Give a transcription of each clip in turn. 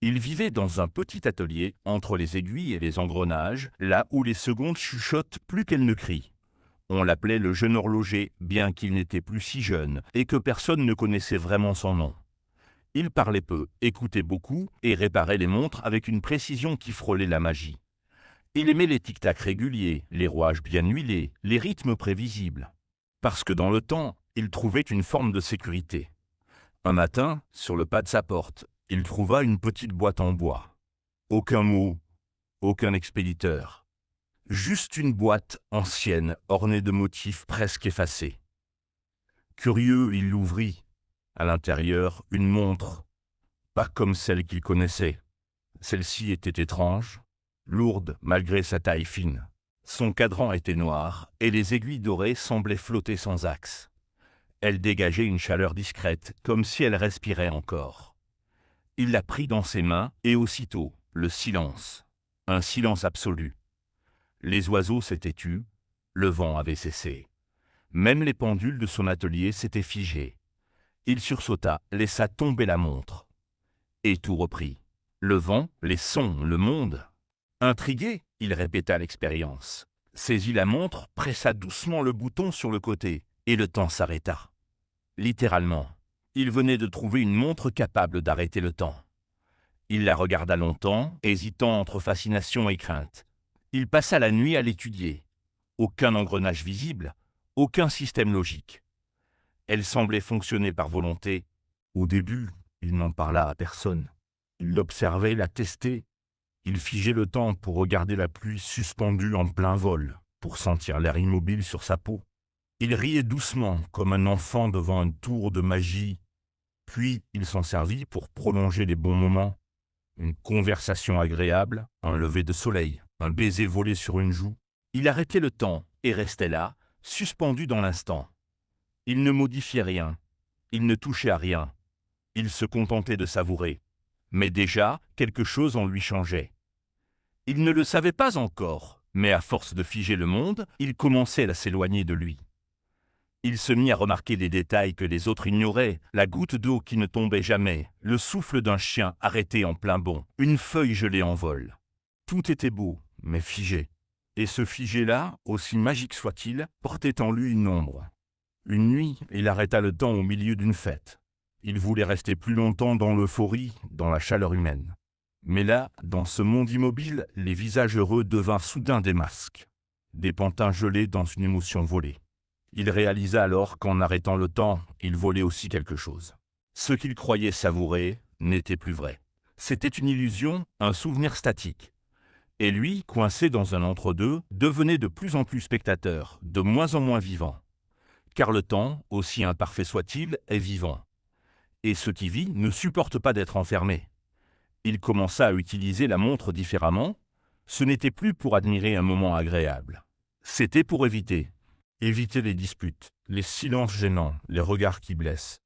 Il vivait dans un petit atelier, entre les aiguilles et les engrenages, là où les secondes chuchotent plus qu'elles ne crient. On l'appelait le jeune horloger, bien qu'il n'était plus si jeune, et que personne ne connaissait vraiment son nom. Il parlait peu, écoutait beaucoup, et réparait les montres avec une précision qui frôlait la magie. Il aimait les tic-tac réguliers, les rouages bien huilés, les rythmes prévisibles. Parce que dans le temps, il trouvait une forme de sécurité. Un matin, sur le pas de sa porte, il trouva une petite boîte en bois. Aucun mot, aucun expéditeur. Juste une boîte ancienne, ornée de motifs presque effacés. Curieux, il l'ouvrit. À l'intérieur, une montre, pas comme celle qu'il connaissait. Celle-ci était étrange, lourde malgré sa taille fine. Son cadran était noir et les aiguilles dorées semblaient flotter sans axe. Elle dégageait une chaleur discrète, comme si elle respirait encore. Il la prit dans ses mains et aussitôt, le silence. Un silence absolu. Les oiseaux s'étaient tus, le vent avait cessé. Même les pendules de son atelier s'étaient figées. Il sursauta, laissa tomber la montre. Et tout reprit. Le vent, les sons, le monde. Intrigué, il répéta l'expérience. Saisit la montre, pressa doucement le bouton sur le côté, et le temps s'arrêta. Littéralement. Il venait de trouver une montre capable d'arrêter le temps. Il la regarda longtemps, hésitant entre fascination et crainte. Il passa la nuit à l'étudier. Aucun engrenage visible, aucun système logique. Elle semblait fonctionner par volonté. Au début, il n'en parla à personne. Il l'observait, la testait. Il figeait le temps pour regarder la pluie suspendue en plein vol, pour sentir l'air immobile sur sa peau. Il riait doucement, comme un enfant devant un tour de magie. Puis il s'en servit pour prolonger les bons moments. Une conversation agréable, un lever de soleil, un baiser volé sur une joue. Il arrêtait le temps et restait là, suspendu dans l'instant. Il ne modifiait rien, il ne touchait à rien. Il se contentait de savourer. Mais déjà, quelque chose en lui changeait. Il ne le savait pas encore, mais à force de figer le monde, il commençait à s'éloigner de lui. Il se mit à remarquer des détails que les autres ignoraient, la goutte d'eau qui ne tombait jamais, le souffle d'un chien arrêté en plein bond, une feuille gelée en vol. Tout était beau, mais figé. Et ce figé-là, aussi magique soit-il, portait en lui une ombre. Une nuit, il arrêta le temps au milieu d'une fête. Il voulait rester plus longtemps dans l'euphorie, dans la chaleur humaine. Mais là, dans ce monde immobile, les visages heureux devinrent soudain des masques. Des pantins gelés dans une émotion volée. Il réalisa alors qu'en arrêtant le temps, il volait aussi quelque chose. Ce qu'il croyait savourer n'était plus vrai. C'était une illusion, un souvenir statique. Et lui, coincé dans un entre-deux, devenait de plus en plus spectateur, de moins en moins vivant. Car le temps, aussi imparfait soit-il, est vivant. Et ce qui vit ne supporte pas d'être enfermé. Il commença à utiliser la montre différemment. Ce n'était plus pour admirer un moment agréable. C'était pour éviter. Éviter les disputes, les silences gênants, les regards qui blessent.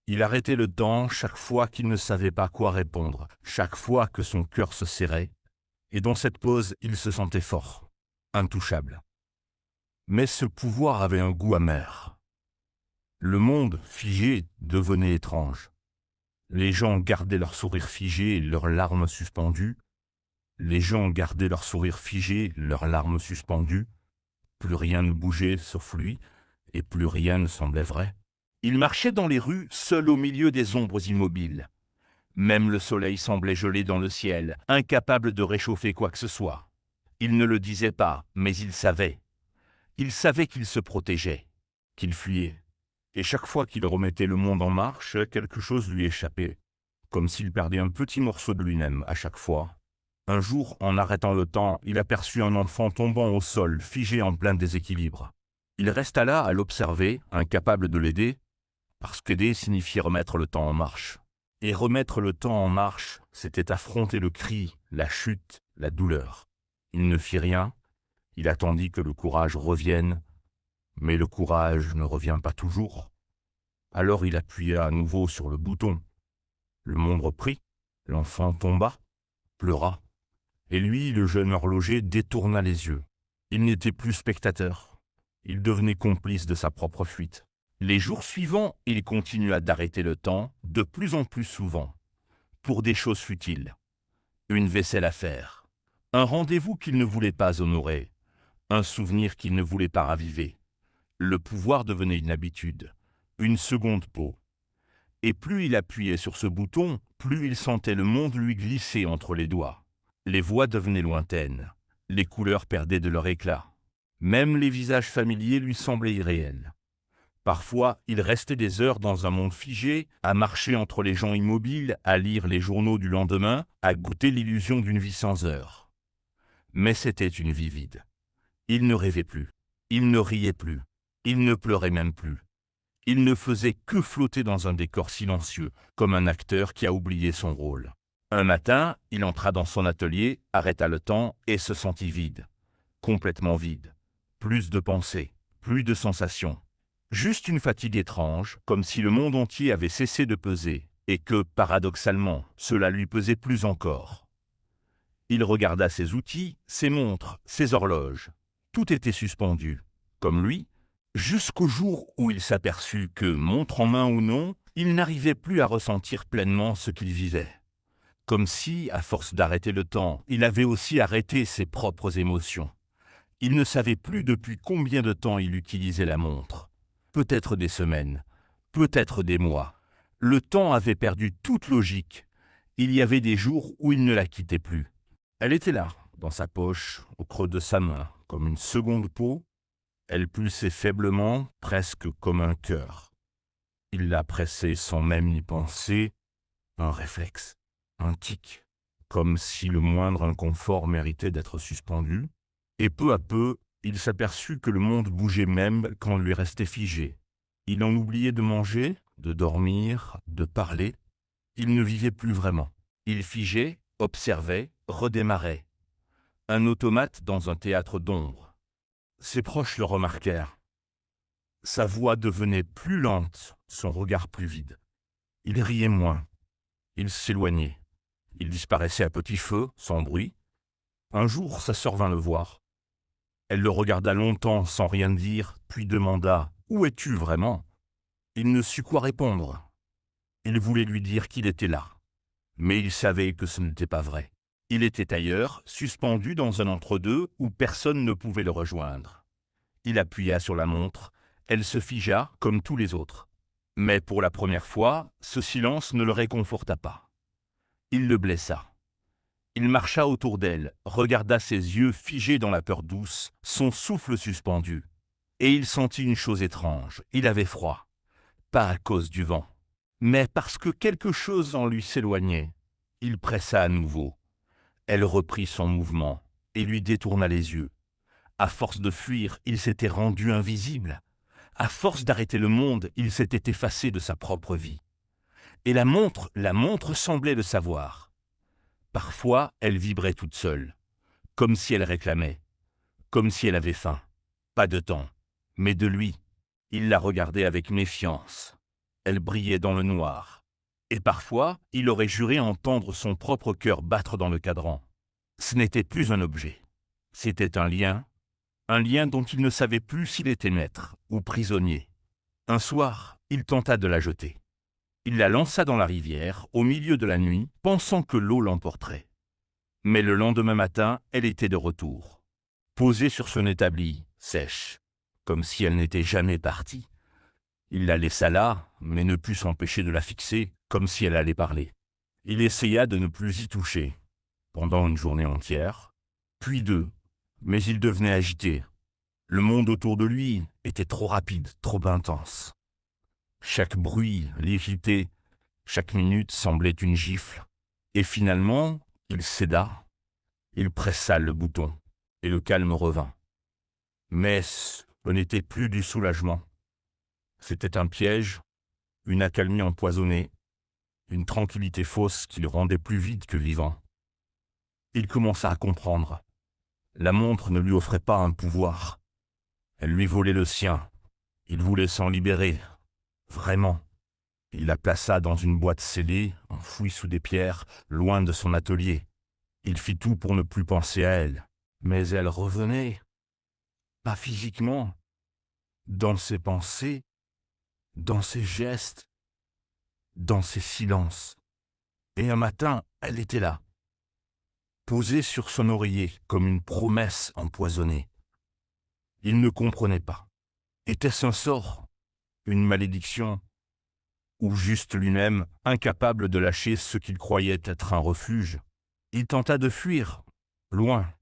Il arrêtait le temps chaque fois qu'il ne savait pas quoi répondre, chaque fois que son cœur se serrait. Et dans cette pause, il se sentait fort, intouchable. Mais ce pouvoir avait un goût amer. Le monde, figé, devenait étrange. Les gens gardaient leur sourire figé et leurs larmes suspendues. Les gens gardaient leur sourire figé, leurs larmes suspendues. Plus rien ne bougeait sauf lui, et plus rien ne semblait vrai. Il marchait dans les rues, seul au milieu des ombres immobiles. Même le soleil semblait gelé dans le ciel, incapable de réchauffer quoi que ce soit. Il ne le disait pas, mais il savait. Il savait qu'il se protégeait, qu'il fuyait. Et chaque fois qu'il remettait le monde en marche, quelque chose lui échappait, comme s'il perdait un petit morceau de lui-même à chaque fois. Un jour, en arrêtant le temps, il aperçut un enfant tombant au sol, figé en plein déséquilibre. Il resta là à l'observer, incapable de l'aider, parce qu'aider signifiait remettre le temps en marche. Et remettre le temps en marche, c'était affronter le cri, la chute, la douleur. Il ne fit rien, il attendit que le courage revienne, mais le courage ne revient pas toujours. Alors il appuya à nouveau sur le bouton. Le monde reprit, l'enfant tomba, pleura. Et lui, le jeune horloger, détourna les yeux. Il n'était plus spectateur. Il devenait complice de sa propre fuite. Les jours suivants, il continua d'arrêter le temps, de plus en plus souvent, pour des choses futiles. une vaisselle à faire, un rendez-vous qu'il ne voulait pas honorer, un souvenir qu'il ne voulait pas raviver. Le pouvoir devenait une habitude, une seconde peau. Et plus il appuyait sur ce bouton, plus il sentait le monde lui glisser entre les doigts. Les voix devenaient lointaines, les couleurs perdaient de leur éclat. Même les visages familiers lui semblaient irréels. Parfois, il restait des heures dans un monde figé, à marcher entre les gens immobiles, à lire les journaux du lendemain, à goûter l'illusion d'une vie sans heures. Mais c'était une vie vide. Il ne rêvait plus, il ne riait plus, il ne pleurait même plus. Il ne faisait que flotter dans un décor silencieux, comme un acteur qui a oublié son rôle. Un matin, il entra dans son atelier, arrêta le temps et se sentit vide. Complètement vide. Plus de pensées, plus de sensations. Juste une fatigue étrange, comme si le monde entier avait cessé de peser, et que, paradoxalement, cela lui pesait plus encore. Il regarda ses outils, ses montres, ses horloges. Tout était suspendu. Comme lui, jusqu'au jour où il s'aperçut que, montre en main ou non, il n'arrivait plus à ressentir pleinement ce qu'il vivait. Comme si, à force d'arrêter le temps, il avait aussi arrêté ses propres émotions. Il ne savait plus depuis combien de temps il utilisait la montre. Peut-être des semaines, peut-être des mois. Le temps avait perdu toute logique. Il y avait des jours où il ne la quittait plus. Elle était là, dans sa poche, au creux de sa main, comme une seconde peau. Elle pulsait faiblement, presque comme un cœur. Il la pressait sans même y penser, un réflexe, un tic, comme si le moindre inconfort méritait d'être suspendu. Et peu à peu, il s'aperçut que le monde bougeait même quand lui restait figé. Il en oubliait de manger, de dormir, de parler. Il ne vivait plus vraiment. Il figeait, observait, redémarrait. Un automate dans un théâtre d'ombre. Ses proches le remarquèrent. Sa voix devenait plus lente, son regard plus vide. Il riait moins. Il s'éloignait. Il disparaissait à petit feu, sans bruit. Un jour, sa sœur vint le voir. Elle le regarda longtemps sans rien dire, puis demanda « Où es-tu vraiment ?» Il ne sut quoi répondre. Il voulait lui dire qu'il était là. Mais il savait que ce n'était pas vrai. Il était ailleurs, suspendu dans un entre-deux où personne ne pouvait le rejoindre. Il appuya sur la montre. Elle se figea comme tous les autres. Mais pour la première fois, ce silence ne le réconforta pas. Il le blessa. Il marcha autour d'elle, regarda ses yeux figés dans la peur douce, son souffle suspendu. Et il sentit une chose étrange, il avait froid. Pas à cause du vent, mais parce que quelque chose en lui s'éloignait. Il pressa à nouveau. Elle reprit son mouvement et lui détourna les yeux. À force de fuir, il s'était rendu invisible. À force d'arrêter le monde, il s'était effacé de sa propre vie. Et la montre semblait le savoir. Parfois, elle vibrait toute seule, comme si elle réclamait, comme si elle avait faim. Pas de temps, mais de lui. Il la regardait avec méfiance. Elle brillait dans le noir. Et parfois, il aurait juré entendre son propre cœur battre dans le cadran. Ce n'était plus un objet. C'était un lien dont il ne savait plus s'il était maître ou prisonnier. Un soir, il tenta de la jeter. Il la lança dans la rivière, au milieu de la nuit, pensant que l'eau l'emporterait. Mais le lendemain matin, elle était de retour, posée sur son établi, sèche, comme si elle n'était jamais partie. Il la laissa là, mais ne put s'empêcher de la fixer, comme si elle allait parler. Il essaya de ne plus y toucher, pendant une journée entière, puis deux, mais il devenait agité. Le monde autour de lui était trop rapide, trop intense. Chaque bruit l'irritait, chaque minute semblait une gifle. Et finalement, il céda, il pressa le bouton, et le calme revint. Mais ce n'était plus du soulagement. C'était un piège, une accalmie empoisonnée, une tranquillité fausse qui le rendait plus vide que vivant. Il commença à comprendre. La montre ne lui offrait pas un pouvoir. Elle lui volait le sien. Il voulait s'en libérer. Vraiment. Il la plaça dans une boîte scellée, enfouie sous des pierres, loin de son atelier. Il fit tout pour ne plus penser à elle. Mais elle revenait. Pas physiquement. Dans ses pensées, dans ses gestes, dans ses silences. Et un matin, elle était là. posée sur son oreiller comme une promesse empoisonnée. Il ne comprenait pas. Était-ce un sort, une malédiction, ou juste lui-même incapable de lâcher ce qu'il croyait être un refuge? Il tenta de fuir, loin.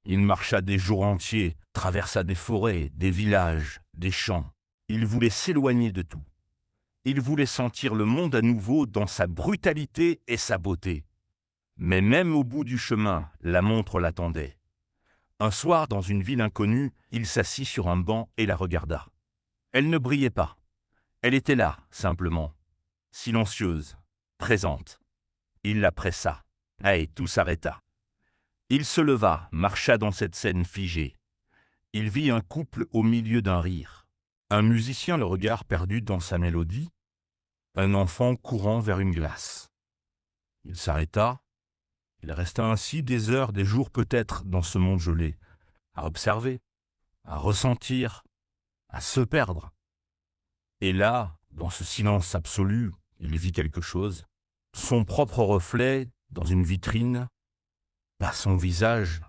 Il marcha des jours entiers, traversa des forêts, des villages, des champs. Il voulait s'éloigner de tout. Il voulait sentir le monde à nouveau dans sa brutalité et sa beauté. Mais même au bout du chemin, la montre l'attendait. Un soir, dans une ville inconnue, il s'assit sur un banc et la regarda. Elle ne brillait pas. Elle était là, simplement, silencieuse, présente. Il la pressa. Et tout s'arrêta. Il se leva, marcha dans cette scène figée. Il vit un couple au milieu d'un rire. Un musicien le regard perdu dans sa mélodie. Un enfant courant vers une glace. Il s'arrêta. Il resta ainsi des heures, des jours peut-être dans ce monde gelé, à observer, à ressentir, à se perdre. Et là, dans ce silence absolu, il vit quelque chose. Son propre reflet dans une vitrine, pas son visage,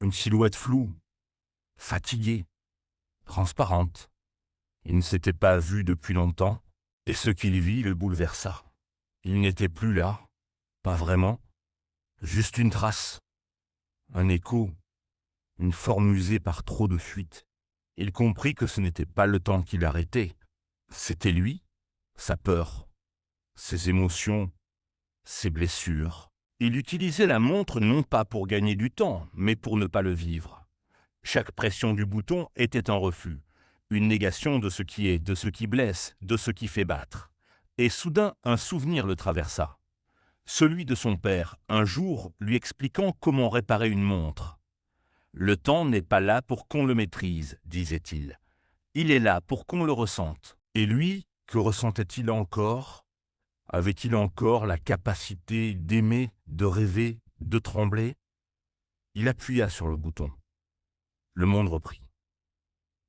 une silhouette floue, fatiguée, transparente. Il ne s'était pas vu depuis longtemps, et ce qu'il vit le bouleversa. Il n'était plus là, pas vraiment, juste une trace, un écho, une forme usée par trop de fuites. Il comprit que ce n'était pas le temps qui l'arrêtait, c'était lui, sa peur, ses émotions, ses blessures. Il utilisait la montre non pas pour gagner du temps, mais pour ne pas le vivre. Chaque pression du bouton était un refus, une négation de ce qui est, de ce qui blesse, de ce qui fait battre. Et soudain, un souvenir le traversa. Celui de son père, un jour, lui expliquant comment réparer une montre. « Le temps n'est pas là pour qu'on le maîtrise, disait-il. Il est là pour qu'on le ressente. » Et lui, que ressentait-il encore? Avait-il encore la capacité d'aimer, de rêver, de trembler? Il appuya sur le bouton. Le monde reprit.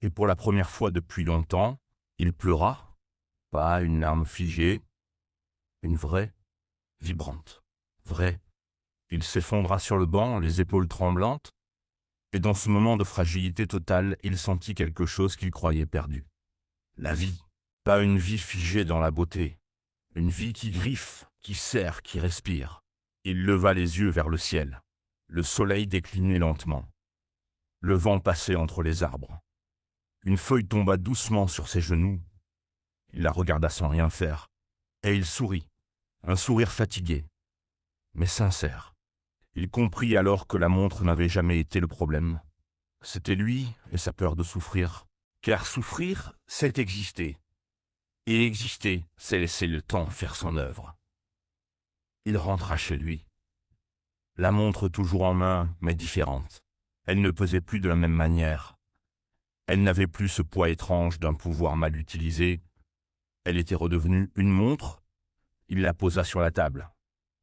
Et pour la première fois depuis longtemps, il pleura. Pas une larme figée, une vraie, vibrante, vraie. Il s'effondra sur le banc, les épaules tremblantes, et dans ce moment de fragilité totale, il sentit quelque chose qu'il croyait perdu. La vie, pas une vie figée dans la beauté, une vie qui griffe, qui serre, qui respire. Il leva les yeux vers le ciel. Le soleil déclinait lentement. Le vent passait entre les arbres. Une feuille tomba doucement sur ses genoux. Il la regarda sans rien faire, et il sourit, un sourire fatigué, mais sincère. Il comprit alors que la montre n'avait jamais été le problème. C'était lui et sa peur de souffrir. Car souffrir, c'est exister. Et exister, c'est laisser le temps faire son œuvre. Il rentra chez lui. La montre toujours en main, mais différente. Elle ne pesait plus de la même manière. Elle n'avait plus ce poids étrange d'un pouvoir mal utilisé. Elle était redevenue une montre. Il la posa sur la table.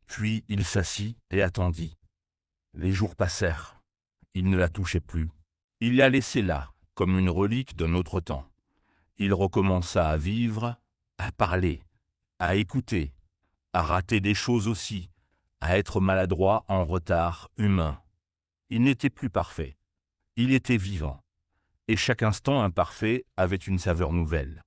Puis il s'assit et attendit. Les jours passèrent. Il ne la touchait plus. Il la laissait là, comme une relique d'un autre temps. Il recommença à vivre, à parler, à écouter, à rater des choses aussi, à être maladroit, en retard, humain. Il n'était plus parfait. Il était vivant. Et chaque instant imparfait avait une saveur nouvelle.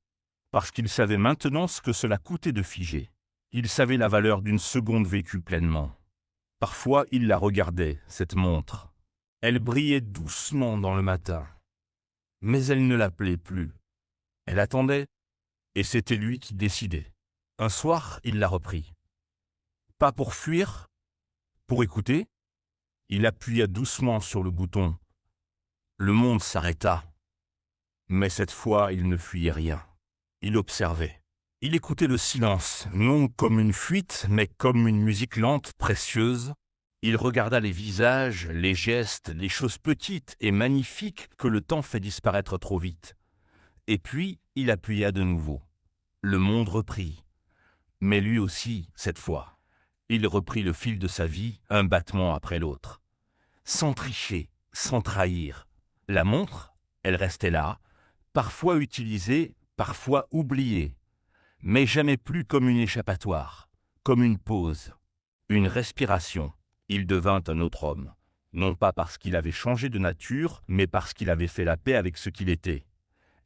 Parce qu'il savait maintenant ce que cela coûtait de figer. Il savait la valeur d'une seconde vécue pleinement. Parfois, il la regardait, cette montre. Elle brillait doucement dans le matin. Mais elle ne l'appelait plus. Elle attendait, et c'était lui qui décidait. Un soir, il la reprit. Pas pour fuir, pour écouter. Il appuya doucement sur le bouton. Le monde s'arrêta. Mais cette fois, il ne fuyait rien. Il observait. Il écoutait le silence, non comme une fuite, mais comme une musique lente, précieuse. Il regarda les visages, les gestes, les choses petites et magnifiques que le temps fait disparaître trop vite. Et puis, il appuya de nouveau. Le monde reprit. Mais lui aussi, cette fois. Il reprit le fil de sa vie, un battement après l'autre. Sans tricher, sans trahir. La montre, elle restait là, parfois utilisée, parfois oubliée, mais jamais plus comme une échappatoire, comme une pause, une respiration, Il devint un autre homme, non pas parce qu'il avait changé de nature, mais parce qu'il avait fait la paix avec ce qu'il était.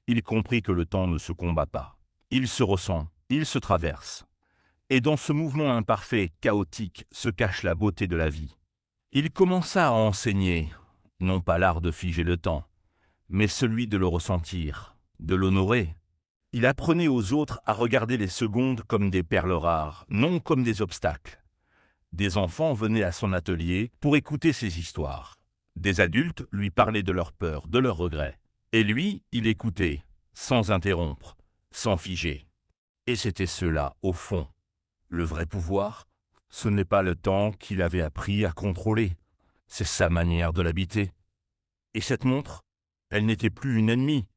Il comprit que le temps ne se combat pas. Il se ressent, il se traverse. Et dans ce mouvement imparfait, chaotique, se cache la beauté de la vie. Il commença à enseigner, non pas l'art de figer le temps, mais celui de le ressentir, de l'honorer. Il apprenait aux autres à regarder les secondes comme des perles rares, non comme des obstacles. Des enfants venaient à son atelier pour écouter ses histoires. Des adultes lui parlaient de leurs peurs, de leurs regrets. Et lui, il écoutait, sans interrompre, sans figer. Et c'était cela, au fond. Le vrai pouvoir, ce n'est pas le temps qu'il avait appris à contrôler, c'est sa manière de l'habiter. Et cette montre, elle n'était plus une ennemie,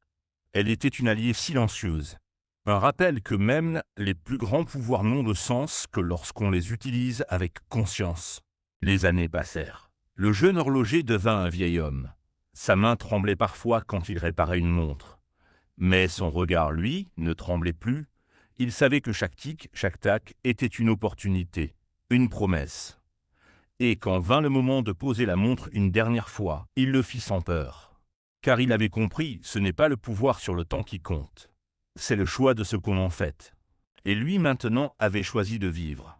elle était une alliée silencieuse. Un rappel que même les plus grands pouvoirs n'ont de sens que lorsqu'on les utilise avec conscience. Les années passèrent. Le jeune horloger devint un vieil homme. Sa main tremblait parfois quand il réparait une montre. Mais son regard, lui, ne tremblait plus. Il savait que chaque tic, chaque tac était une opportunité, une promesse. Et quand vint le moment de poser la montre une dernière fois, il le fit sans peur. Car il avait compris, ce n'est pas le pouvoir sur le temps qui compte. C'est le choix de ce qu'on en fait. Et lui maintenant avait choisi de vivre.